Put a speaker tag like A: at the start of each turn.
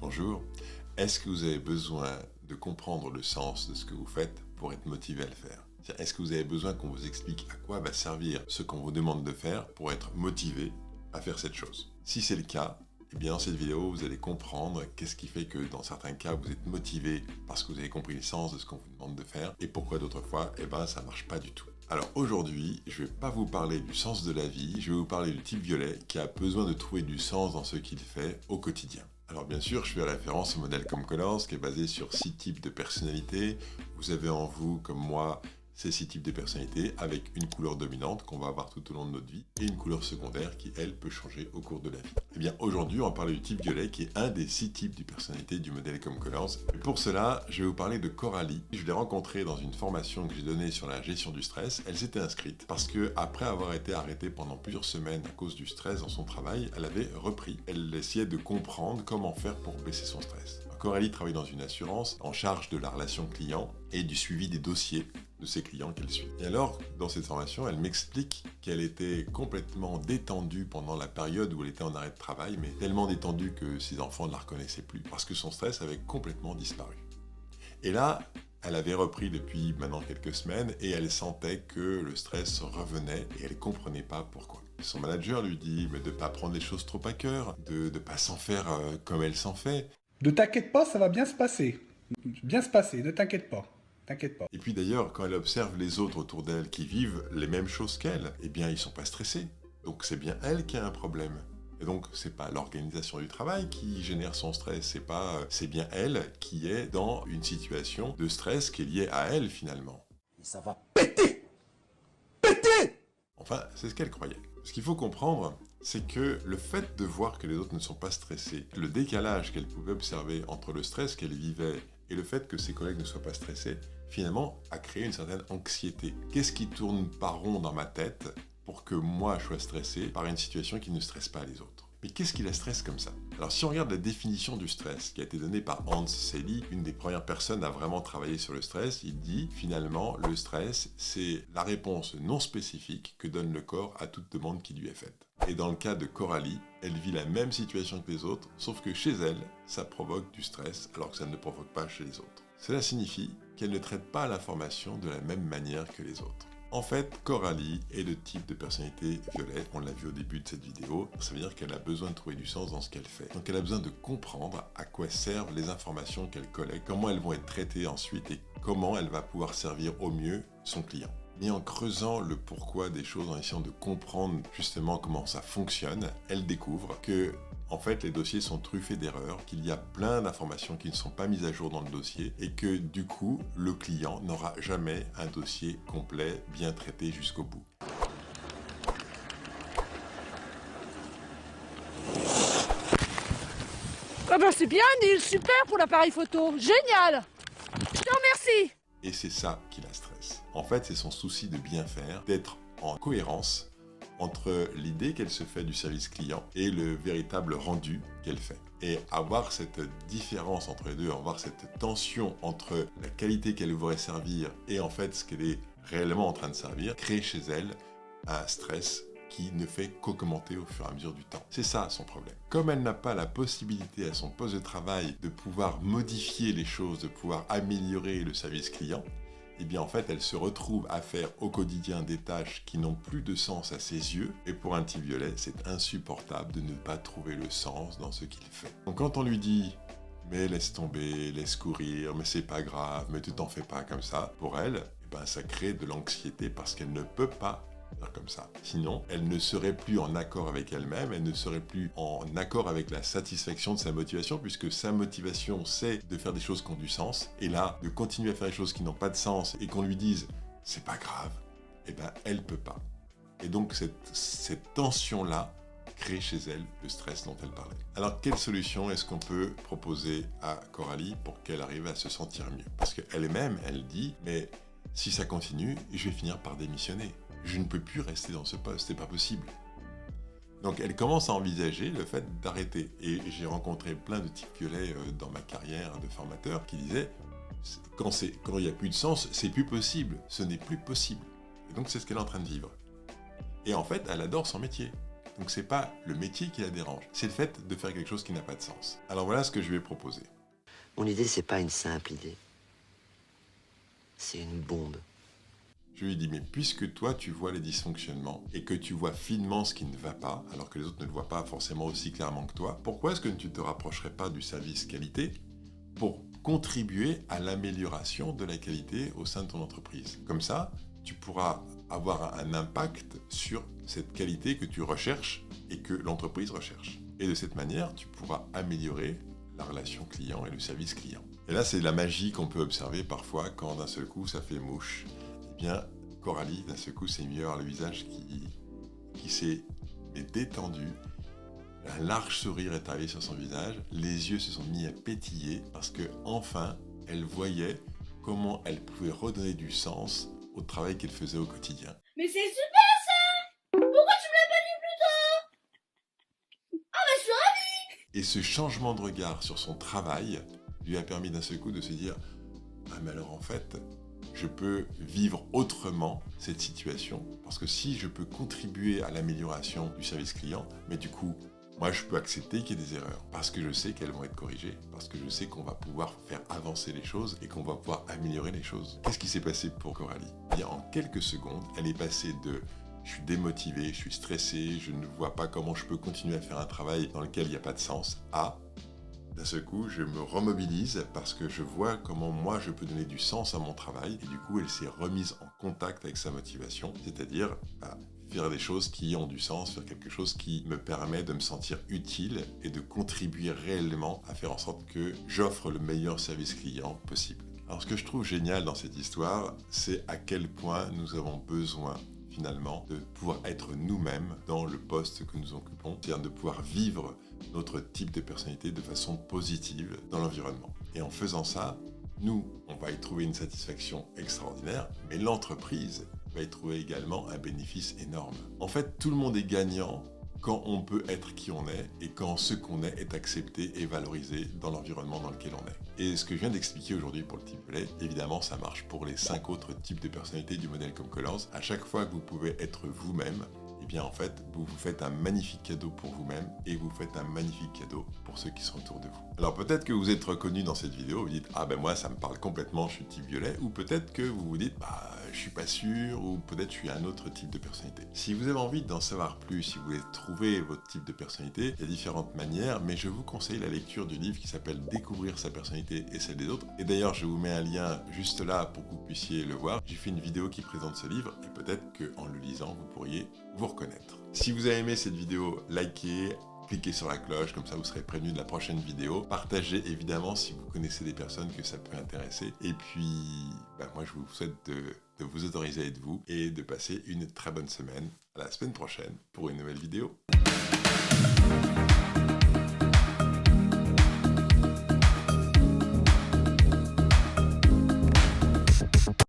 A: Bonjour. Est-ce que vous avez besoin de comprendre le sens de ce que vous faites pour être motivé à le faire? Est-ce que vous avez besoin qu'on vous explique à quoi va servir ce qu'on vous demande de faire pour être motivé à faire cette chose? Si c'est le cas, eh bien dans cette vidéo, vous allez comprendre qu'est-ce qui fait que dans certains cas, vous êtes motivé parce que vous avez compris le sens de ce qu'on vous demande de faire et pourquoi d'autres fois, ça ne marche pas du tout. Alors aujourd'hui, je ne vais pas vous parler du sens de la vie, je vais vous parler du type violet qui a besoin de trouver du sens dans ce qu'il fait au quotidien. Alors bien sûr, je fais référence au modèle Comcolors qui est basé sur 6 types de personnalités. Vous avez en vous, comme moi, ces 6 types de personnalités avec une couleur dominante qu'on va avoir tout au long de notre vie et une couleur secondaire qui, elle, peut changer au cours de la vie. Eh bien, aujourd'hui, on va parler du type violet qui est un des 6 types de personnalités du modèle Comcolors. Et pour cela, je vais vous parler de Coralie. Je l'ai rencontrée dans une formation que j'ai donnée sur la gestion du stress. Elle s'était inscrite parce que après avoir été arrêtée pendant plusieurs semaines à cause du stress dans son travail, elle avait repris. Elle essayait de comprendre comment faire pour baisser son stress. Coralie travaille dans une assurance en charge de la relation client et du suivi des dossiers de ses clients qu'elle suit. Et alors, dans cette formation, elle m'explique qu'elle était complètement détendue pendant la période où elle était en arrêt de travail, mais tellement détendue que ses enfants ne la reconnaissaient plus, parce que son stress avait complètement disparu. Et là, elle avait repris depuis maintenant quelques semaines et elle sentait que le stress revenait et elle ne comprenait pas pourquoi. Son manager lui dit de ne pas prendre les choses trop à cœur, de ne pas s'en faire comme elle s'en fait.
B: Ne t'inquiète pas, ça va bien se passer. Bien se passer, ne t'inquiète pas. T'inquiète pas.
A: Et puis d'ailleurs, quand elle observe les autres autour d'elle qui vivent les mêmes choses qu'elle, eh bien ils sont pas stressés. Donc c'est bien elle qui a un problème. Et donc c'est pas l'organisation du travail qui génère son stress, c'est bien elle qui est dans une situation de stress qui est liée à elle finalement.
C: Et ça va péter! Péter!
A: Enfin, c'est ce qu'elle croyait. Ce qu'il faut comprendre, c'est que le fait de voir que les autres ne sont pas stressés, le décalage qu'elle pouvait observer entre le stress qu'elle vivait et le fait que ses collègues ne soient pas stressés, finalement, a créé une certaine anxiété. Qu'est-ce qui tourne pas rond dans ma tête pour que moi je sois stressé par une situation qui ne stresse pas les autres? Mais qu'est-ce qui la stresse comme ça? Alors si on regarde la définition du stress qui a été donnée par Hans Selye, une des premières personnes à vraiment travailler sur le stress, il dit finalement le stress c'est la réponse non spécifique que donne le corps à toute demande qui lui est faite. Et dans le cas de Coralie, elle vit la même situation que les autres, sauf que chez elle, ça provoque du stress alors que ça ne le provoque pas chez les autres. Cela signifie qu'elle ne traite pas l'information de la même manière que les autres. En fait, Coralie est le type de personnalité violet, on l'a vu au début de cette vidéo, ça veut dire qu'elle a besoin de trouver du sens dans ce qu'elle fait. Donc elle a besoin de comprendre à quoi servent les informations qu'elle collecte, comment elles vont être traitées ensuite et comment elle va pouvoir servir au mieux son client. Mais en creusant le pourquoi des choses, en essayant de comprendre justement comment ça fonctionne, elle découvre que en fait, les dossiers sont truffés d'erreurs, qu'il y a plein d'informations qui ne sont pas mises à jour dans le dossier et que du coup, le client n'aura jamais un dossier complet, bien traité jusqu'au bout.
D: Ah ben c'est bien Neil, super pour l'appareil photo, génial! Je te remercie!
A: Et c'est ça qui la stresse. En fait, c'est son souci de bien faire, d'être en cohérence entre l'idée qu'elle se fait du service client et le véritable rendu qu'elle fait. Et avoir cette différence entre les deux, avoir cette tension entre la qualité qu'elle voudrait servir et en fait ce qu'elle est réellement en train de servir, crée chez elle un stress qui ne fait qu'augmenter au fur et à mesure du temps. C'est ça son problème. Comme elle n'a pas la possibilité à son poste de travail de pouvoir modifier les choses, de pouvoir améliorer le service client, eh bien en fait elle se retrouve à faire au quotidien des tâches qui n'ont plus de sens à ses yeux, et pour un type violet, c'est insupportable de ne pas trouver le sens dans ce qu'il fait. Donc quand on lui dit « mais laisse tomber, laisse courir, mais c'est pas grave, mais tu t'en fais pas comme ça », pour elle, ça crée de l'anxiété parce qu'elle ne peut pas faire comme ça. Sinon, elle ne serait plus en accord avec elle-même, elle ne serait plus en accord avec la satisfaction de sa motivation, puisque sa motivation, c'est de faire des choses qui ont du sens. Et là, de continuer à faire des choses qui n'ont pas de sens et qu'on lui dise « c'est pas grave », elle peut pas. Et donc, cette tension-là crée chez elle le stress dont elle parlait. Alors, quelle solution est-ce qu'on peut proposer à Coralie pour qu'elle arrive à se sentir mieux? Parce qu'elle-même, elle dit « mais si ça continue, je vais finir par démissionner. Je ne peux plus rester dans ce poste, c'est pas possible. » Donc elle commence à envisager le fait d'arrêter. Et j'ai rencontré plein de types violets dans ma carrière de formateur qui disaient quand il n'y a plus de sens, c'est plus possible, ce n'est plus possible. Et donc c'est ce qu'elle est en train de vivre. Et en fait, elle adore son métier. Donc c'est pas le métier qui la dérange, c'est le fait de faire quelque chose qui n'a pas de sens. Alors voilà ce que je lui ai proposé.
E: Mon idée, c'est pas une simple idée. C'est une bombe.
A: Je lui ai dit, mais puisque toi tu vois les dysfonctionnements et que tu vois finement ce qui ne va pas, alors que les autres ne le voient pas forcément aussi clairement que toi, pourquoi est-ce que tu ne te rapprocherais pas du service qualité pour contribuer à l'amélioration de la qualité au sein de ton entreprise? Comme ça, tu pourras avoir un impact sur cette qualité que tu recherches et que l'entreprise recherche. Et de cette manière, tu pourras améliorer la relation client et le service client. Et là, c'est la magie qu'on peut observer parfois quand d'un seul coup ça fait mouche. Eh bien, Coralie, d'un seul coup, c'est mieux avoir le visage qui s'est détendu. Un large sourire est arrivé sur son visage. Les yeux se sont mis à pétiller parce que enfin, elle voyait comment elle pouvait redonner du sens au travail qu'elle faisait au quotidien.
F: Mais c'est super ça! Pourquoi tu me l'as pas dit plus tôt? Ah bah je suis ravie!
A: Et ce changement de regard sur son travail lui a permis d'un seul coup de se dire « Ah mais alors en fait, je peux vivre autrement cette situation parce que si je peux contribuer à l'amélioration du service client, mais du coup, moi je peux accepter qu'il y ait des erreurs parce que je sais qu'elles vont être corrigées, parce que je sais qu'on va pouvoir faire avancer les choses et qu'on va pouvoir améliorer les choses. » Qu'est-ce qui s'est passé pour Coralie? Eh bien, en quelques secondes, elle est passée de « je suis démotivé, je suis stressé, je ne vois pas comment je peux continuer à faire un travail dans lequel il n'y a pas de sens » à d'un seul coup, je me remobilise parce que je vois comment moi je peux donner du sens à mon travail et du coup elle s'est remise en contact avec sa motivation, c'est-à-dire faire des choses qui ont du sens, faire quelque chose qui me permet de me sentir utile et de contribuer réellement à faire en sorte que j'offre le meilleur service client possible. Alors ce que je trouve génial dans cette histoire, c'est à quel point nous avons besoin finalement de pouvoir être nous-mêmes dans le poste que nous occupons, c'est-à-dire de pouvoir vivre notre type de personnalité de façon positive dans l'environnement. Et en faisant ça, nous, on va y trouver une satisfaction extraordinaire, mais l'entreprise va y trouver également un bénéfice énorme. En fait, tout le monde est gagnant quand on peut être qui on est et quand ce qu'on est accepté et valorisé dans l'environnement dans lequel on est. Et ce que je viens d'expliquer aujourd'hui pour le type violet, évidemment ça marche pour les 5 autres types de personnalités du modèle comme Colors. À chaque fois que vous pouvez être vous-même, eh bien en fait, vous vous faites un magnifique cadeau pour vous-même et vous faites un magnifique cadeau pour ceux qui sont autour de vous. Alors peut-être que vous êtes reconnu dans cette vidéo, vous dites « Ah ben moi ça me parle complètement, je suis type violet » ou peut-être que vous vous dites « Bah je suis pas sûr » ou peut-être je suis un autre type de personnalité. Si vous avez envie d'en savoir plus, si vous voulez trouver votre type de personnalité, il y a différentes manières, mais je vous conseille la lecture du livre qui s'appelle « Découvrir sa personnalité et celle des autres ». Et d'ailleurs, je vous mets un lien juste là pour que vous puissiez le voir. J'ai fait une vidéo qui présente ce livre et peut-être qu'en le lisant, vous pourriez vous reconnaître. Si vous avez aimé cette vidéo, likez, cliquez sur la cloche, comme ça vous serez prévenu de la prochaine vidéo. Partagez évidemment si vous connaissez des personnes que ça peut intéresser. Et puis, moi je vous souhaite de vous autoriser à être vous et de passer une très bonne semaine. À la semaine prochaine pour une nouvelle vidéo.